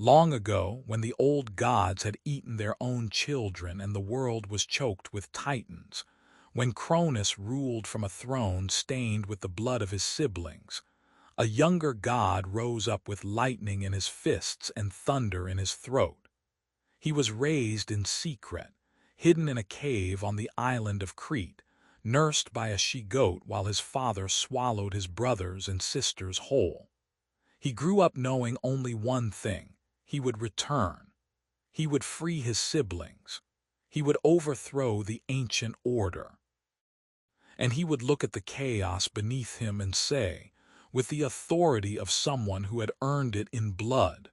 Long ago, when the old gods had eaten their own children and the world was choked with titans, when Cronus ruled from a throne stained with the blood of his siblings, a younger god rose up with lightning in his fists and thunder in his throat. He was raised in secret, hidden in a cave on the island of Crete, nursed by a she-goat while his father swallowed his brothers and sisters whole. He grew up knowing only one thing: he would return. He would free his siblings. He would overthrow the ancient order. And he would look at the chaos beneath him and say, with the authority of someone who had earned it in blood,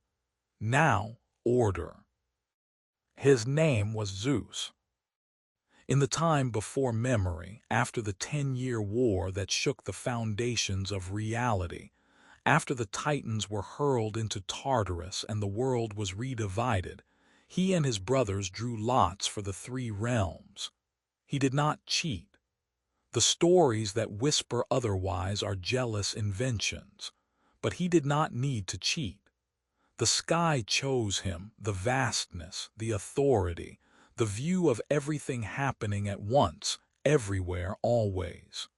"Now, order." His name was Zeus. In the time before memory, after the 10-year war that shook the foundations of reality, after the Titans were hurled into Tartarus and the world was redivided, he and his brothers drew lots for the three realms. He did not cheat. The stories that whisper otherwise are jealous inventions, but he did not need to cheat. The sky chose him, the vastness, the authority, the view of everything happening at once, everywhere, always.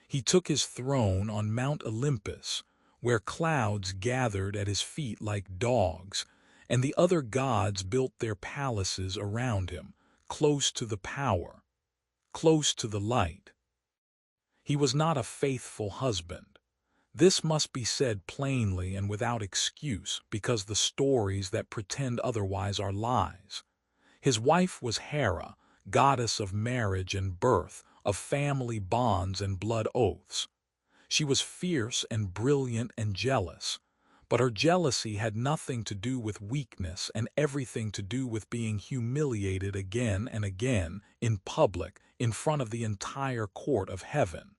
He took his throne on Mount Olympus, where clouds gathered at his feet like dogs, and the other gods built their palaces around him, close to the power, close to the light. He was not a faithful husband. This must be said plainly and without excuse, because the stories that pretend otherwise are lies. His wife was Hera, goddess of marriage and birth, of family bonds and blood oaths. She was fierce and brilliant and jealous, but her jealousy had nothing to do with weakness and everything to do with being humiliated again and again, in public, in front of the entire court of heaven.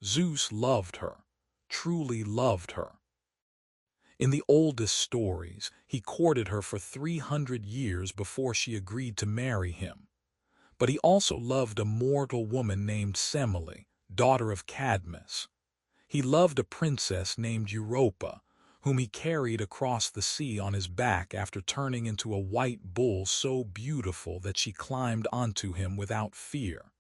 Zeus loved her, truly loved her. In the oldest stories, he courted her for 300 years before she agreed to marry him. But he also loved a mortal woman named Semele, daughter of Cadmus. He loved a princess named Europa, whom he carried across the sea on his back after turning into a white bull so beautiful that she climbed onto him without fear.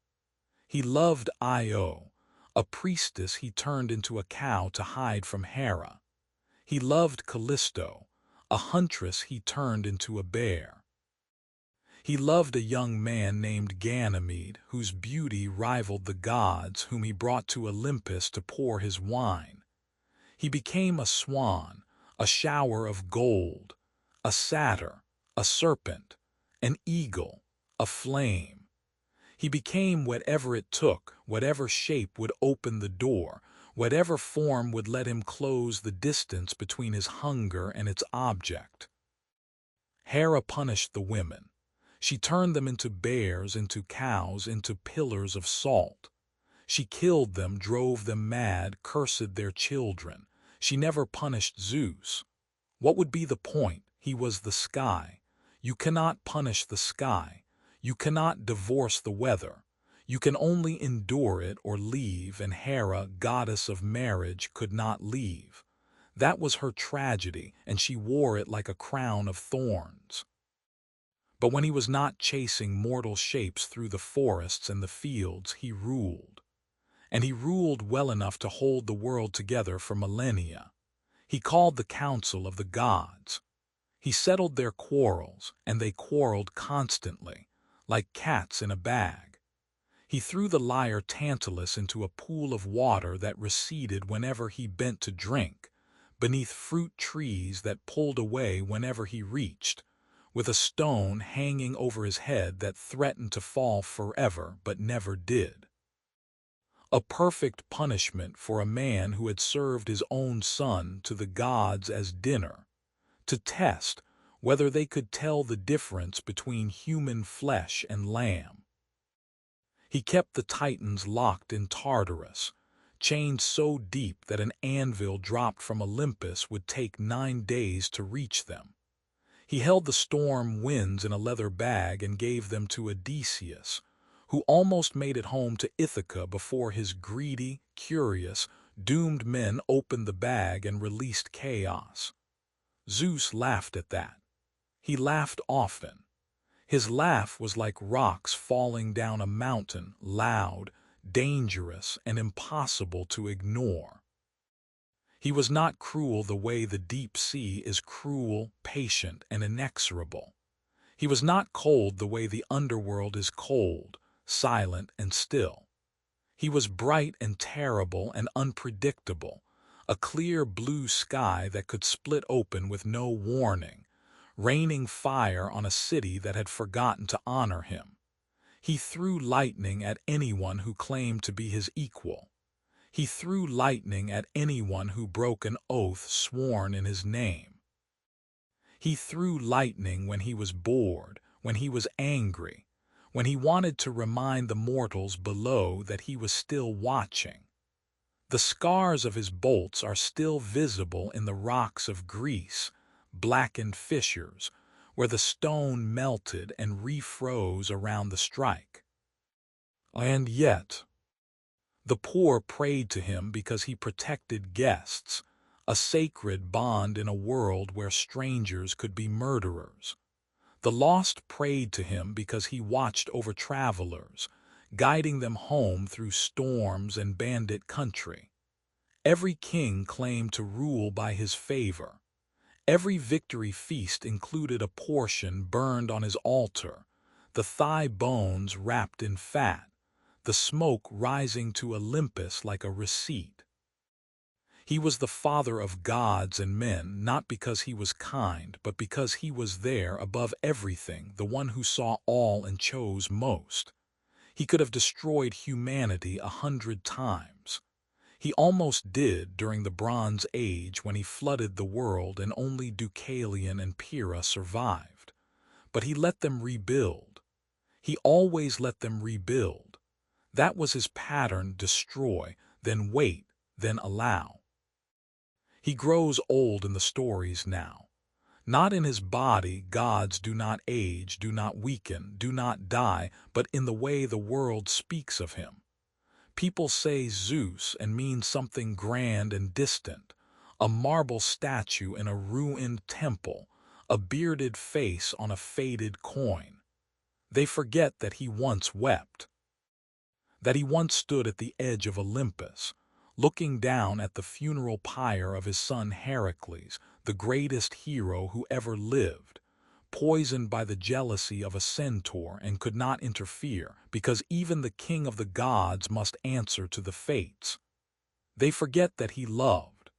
He loved Io, a priestess he turned into a cow to hide from Hera. He loved Callisto, a huntress he turned into a bear. He loved a young man named Ganymede, whose beauty rivaled the gods, whom he brought to Olympus to pour his wine. He became a swan, a shower of gold, a satyr, a serpent, an eagle, a flame. He became whatever it took, whatever shape would open the door, whatever form would let him close the distance between his hunger and its object. Hera punished the women. She turned them into bears, into cows, into pillars of salt. She killed them, drove them mad, cursed their children. She never punished Zeus. What would be the point? He was the sky. You cannot punish the sky. You cannot divorce the weather. You can only endure it or leave, and Hera, goddess of marriage, could not leave. That was her tragedy, and she wore it like a crown of thorns. But when he was not chasing mortal shapes through the forests and the fields, he ruled. And he ruled well enough to hold the world together for millennia. He called the council of the gods. He settled their quarrels, and they quarreled constantly, like cats in a bag. He threw the liar Tantalus into a pool of water that receded whenever he bent to drink, beneath fruit trees that pulled away whenever he reached, with a stone hanging over his head that threatened to fall forever but never did. A perfect punishment for a man who had served his own son to the gods as dinner, to test whether they could tell the difference between human flesh and lamb. He kept the Titans locked in Tartarus, chained so deep that an anvil dropped from Olympus would take 9 days to reach them. He held the storm winds in a leather bag and gave them to Odysseus, who almost made it home to Ithaca before his greedy, curious, doomed men opened the bag and released chaos. Zeus laughed at that. He laughed often. His laugh was like rocks falling down a mountain, loud, dangerous, and impossible to ignore. He was not cruel the way the deep sea is cruel, patient, and inexorable. He was not cold the way the underworld is cold, silent, and still. He was bright and terrible and unpredictable, a clear blue sky that could split open with no warning, raining fire on a city that had forgotten to honor him. He threw lightning at anyone who claimed to be his equal. He threw lightning at anyone who broke an oath sworn in his name. He threw lightning when he was bored, when he was angry, when he wanted to remind the mortals below that he was still watching. The scars of his bolts are still visible in the rocks of Greece, blackened fissures, where the stone melted and refroze around the strike. And yet, the poor prayed to him because he protected guests, a sacred bond in a world where strangers could be murderers. The lost prayed to him because he watched over travelers, guiding them home through storms and bandit country. Every king claimed to rule by his favor. Every victory feast included a portion burned on his altar, the thigh bones wrapped in fat, the smoke rising to Olympus like a receipt. He was the father of gods and men, not because he was kind, but because he was there above everything, the one who saw all and chose most. He could have destroyed humanity 100 times. He almost did during the Bronze Age when he flooded the world and only Deucalion and Pyrrha survived. But he let them rebuild. He always let them rebuild. That was his pattern: destroy, then wait, then allow. He grows old in the stories now. Not in his body. Gods do not age, do not weaken, do not die, but in the way the world speaks of him. People say Zeus and mean something grand and distant, a marble statue in a ruined temple, a bearded face on a faded coin. They forget that he once wept, that he once stood at the edge of Olympus, looking down at the funeral pyre of his son Heracles, the greatest hero who ever lived, poisoned by the jealousy of a centaur, and could not interfere, because even the king of the gods must answer to the fates. They forget that he loved,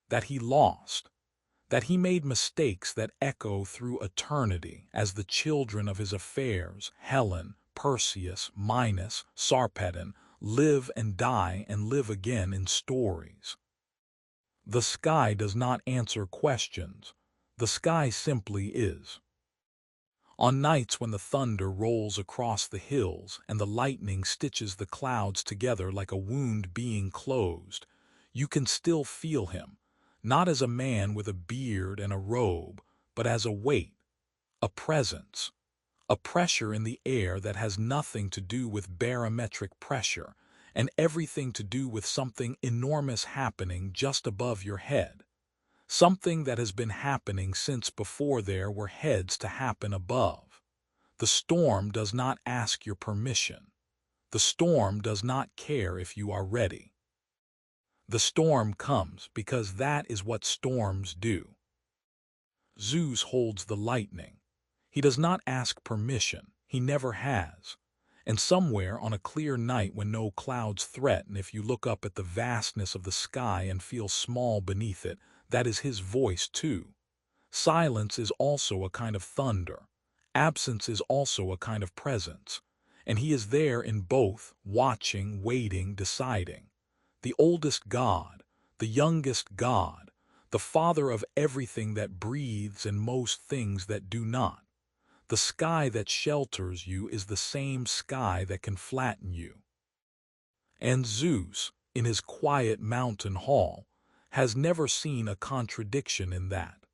that he lost, that he made mistakes that echo through eternity as the children of his affairs, Helen, Perseus, Minos, Sarpedon, live and die and live again in stories. The sky does not answer questions. The sky simply is. On nights when the thunder rolls across the hills and the lightning stitches the clouds together like a wound being closed, you can still feel him, not as a man with a beard and a robe, but as a weight, a presence, a pressure in the air that has nothing to do with barometric pressure and everything to do with something enormous happening just above your head. Something that has been happening since before there were heads to happen above. The storm does not ask your permission. The storm does not care if you are ready. The storm comes because that is what storms do. Zeus holds the lightning. He does not ask permission. He never has. And somewhere on a clear night when no clouds threaten, if you look up at the vastness of the sky and feel small beneath it, that is his voice too. Silence is also a kind of thunder. Absence is also a kind of presence. And he is there in both, watching, waiting, deciding. The oldest God, the youngest God, the father of everything that breathes and most things that do not. The sky that shelters you is the same sky that can flatten you. And Zeus, in his quiet mountain hall, has never seen a contradiction in that.